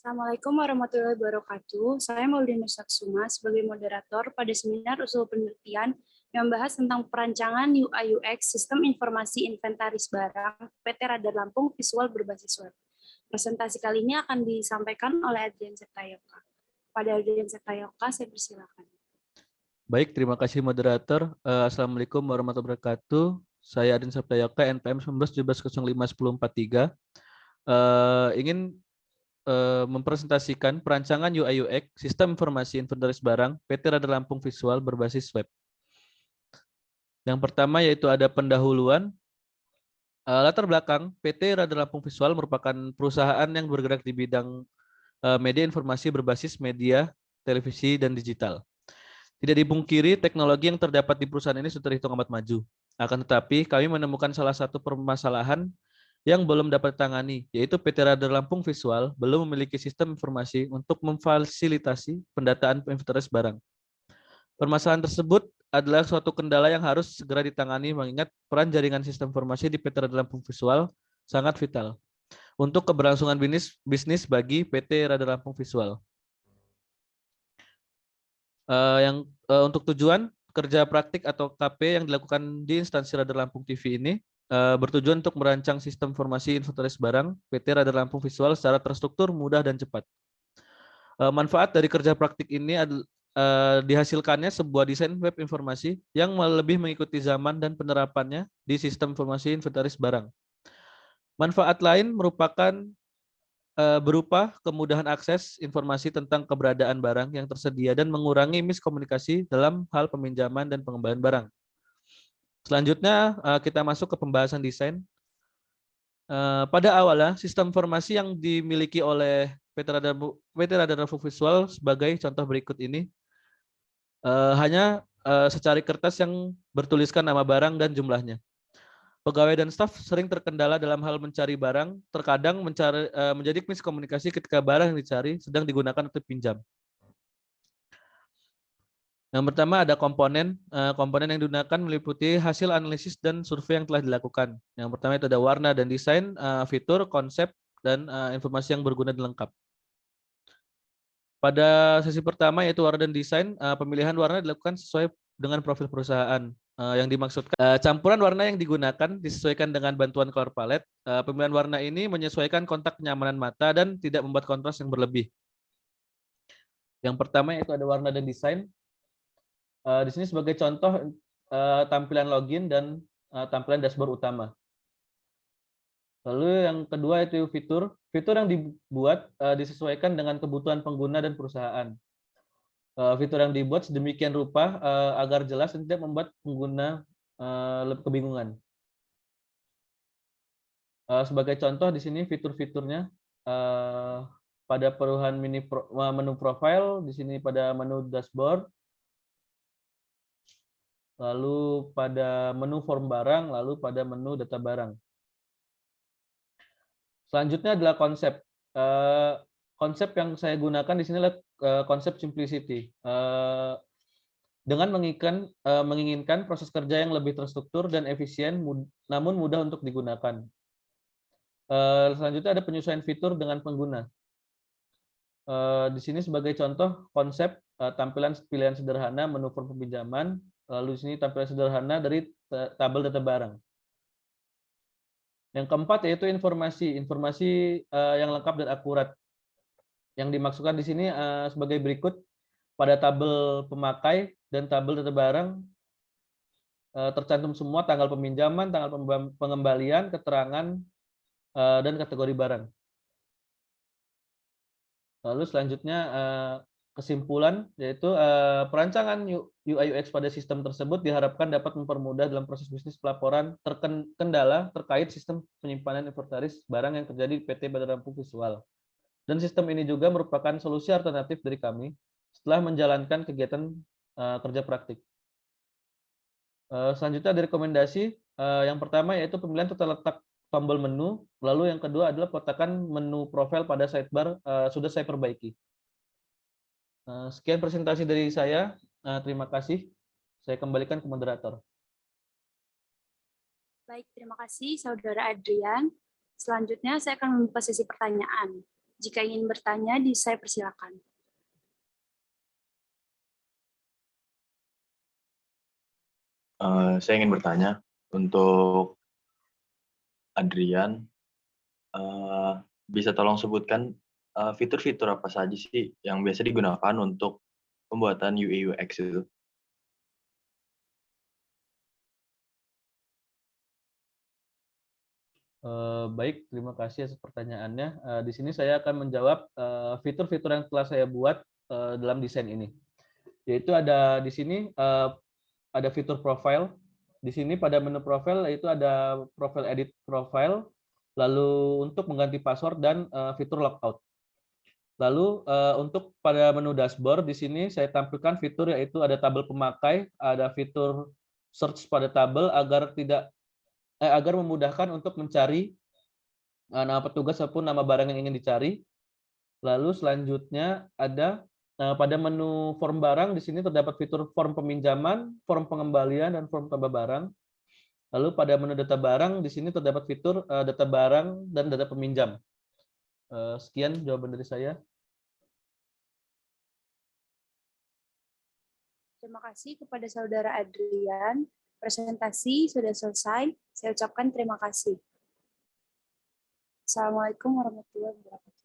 Assalamualaikum warahmatullahi wabarakatuh. Saya Maulina Saksuma sebagai moderator pada seminar usul penelitian yang membahas tentang perancangan UI UX Sistem Informasi Inventaris Barang PT Radar Lampung Visual Berbasis Web. Presentasi kali ini akan disampaikan oleh Adrian Septayoka. Pada Adrian Septayoka, saya persilakan. Baik, terima kasih moderator. Assalamualaikum warahmatullahi wabarakatuh. Saya Adrian Septayoka, NPM 1917051043. Ingin mempresentasikan perancangan UI UX Sistem Informasi Inventaris Barang PT Radar Lampung Visual Berbasis Web. Yang pertama yaitu ada pendahuluan. Latar belakang, PT Radar Lampung Visual merupakan perusahaan yang bergerak di bidang media informasi berbasis media, televisi, dan digital. Tidak dipungkiri, teknologi yang terdapat di perusahaan ini sudah terhitung amat maju. Akan tetapi, kami menemukan salah satu permasalahan yang belum dapat ditangani, yaitu PT Radar Lampung Visual belum memiliki sistem informasi untuk memfasilitasi pendataan inventaris barang. Permasalahan tersebut adalah suatu kendala yang harus segera ditangani mengingat peran jaringan sistem informasi di PT Radar Lampung Visual sangat vital untuk keberlangsungan bisnis bagi PT Radar Lampung Visual. Untuk tujuan kerja praktik atau KP yang dilakukan di instansi Radar Lampung TV ini bertujuan untuk merancang sistem informasi inventaris barang PT Radar Lampung Visual secara terstruktur, mudah, dan cepat. Manfaat dari kerja praktik ini dihasilkannya sebuah desain web informasi yang lebih mengikuti zaman dan penerapannya di sistem informasi inventaris barang. Manfaat lain merupakan berupa kemudahan akses informasi tentang keberadaan barang yang tersedia dan mengurangi miskomunikasi dalam hal peminjaman dan pengembalian barang. Selanjutnya kita masuk ke pembahasan desain. Pada awalnya sistem informasi yang dimiliki oleh PT Radar Lampung Visual sebagai contoh berikut ini hanya secari kertas yang bertuliskan nama barang dan jumlahnya. Pegawai dan staf sering terkendala dalam hal mencari barang, terkadang menjadi miskomunikasi ketika barang yang dicari sedang digunakan untuk pinjam. Yang pertama ada komponen. Komponen yang digunakan meliputi hasil analisis dan survei yang telah dilakukan. Yang pertama itu ada warna dan desain, fitur, konsep, dan informasi yang berguna dan lengkap. Pada sesi pertama yaitu warna dan desain, pemilihan warna dilakukan sesuai dengan profil perusahaan. Yang dimaksudkan campuran warna yang digunakan disesuaikan dengan bantuan color palette. Pemilihan warna ini menyesuaikan kontak kenyamanan mata dan tidak membuat kontras yang berlebih. Yang pertama yaitu ada warna dan desain. Di sini sebagai contoh tampilan login dan tampilan dashboard utama. Lalu yang kedua itu fitur. Fitur yang dibuat disesuaikan dengan kebutuhan pengguna dan perusahaan. Fitur yang dibuat sedemikian rupa agar jelas dan tidak membuat pengguna kebingungan. Sebagai contoh di sini fitur-fiturnya pada perubahan menu profile, di sini pada menu dashboard, lalu pada menu form barang, lalu pada menu data barang. Selanjutnya adalah konsep. Konsep yang saya gunakan di sini adalah konsep simplicity. Dengan menginginkan proses kerja yang lebih terstruktur dan efisien, namun mudah untuk digunakan. Selanjutnya ada penyesuaian fitur dengan pengguna. Di sini sebagai contoh konsep tampilan pilihan sederhana menu form peminjaman, lalu di sini tampilan sederhana dari tabel data barang. Yang keempat yaitu informasi yang lengkap dan akurat. Yang dimaksudkan di sini sebagai berikut. Pada tabel pemakai dan tabel data barang tercantum semua tanggal peminjaman, tanggal pengembalian, keterangan, dan kategori barang. Lalu selanjutnya kesimpulan yaitu perancangan UI UX pada sistem tersebut diharapkan dapat mempermudah dalam proses bisnis pelaporan terkendala terkait sistem penyimpanan inventaris barang yang terjadi di PT Radar Lampung Visual. Dan sistem ini juga merupakan solusi alternatif dari kami setelah menjalankan kegiatan kerja praktik. Selanjutnya ada rekomendasi. Yang pertama yaitu pemilihan tata letak tombol menu, lalu yang kedua adalah peletakan menu profil pada sidebar sudah saya perbaiki. Sekian presentasi dari saya. Terima kasih. Saya kembalikan ke moderator. Baik, terima kasih Saudara Adrian. Selanjutnya saya akan membuka sesi pertanyaan. Jika ingin bertanya, saya persilakan. Saya ingin bertanya untuk Adrian, bisa tolong sebutkan fitur-fitur apa saja sih yang biasa digunakan untuk pembuatan UI UX itu? Baik, terima kasih atas pertanyaannya. Di sini saya akan menjawab fitur-fitur yang telah saya buat dalam desain ini. Yaitu ada di sini ada fitur profile. Di sini pada menu profile itu ada profile edit profile, lalu untuk mengganti password dan fitur logout. Lalu untuk pada menu dashboard di sini saya tampilkan fitur yaitu ada tabel pemakai, ada fitur search pada tabel agar memudahkan untuk mencari nama petugas ataupun nama barang yang ingin dicari. Lalu selanjutnya ada pada menu form barang di sini terdapat fitur form peminjaman, form pengembalian, dan form tambah barang. Lalu pada menu data barang di sini terdapat fitur data barang dan data peminjam. Sekian jawaban dari saya. Terima kasih kepada Saudara Adrian. Presentasi sudah selesai. Saya ucapkan terima kasih. Assalamualaikum warahmatullahi wabarakatuh.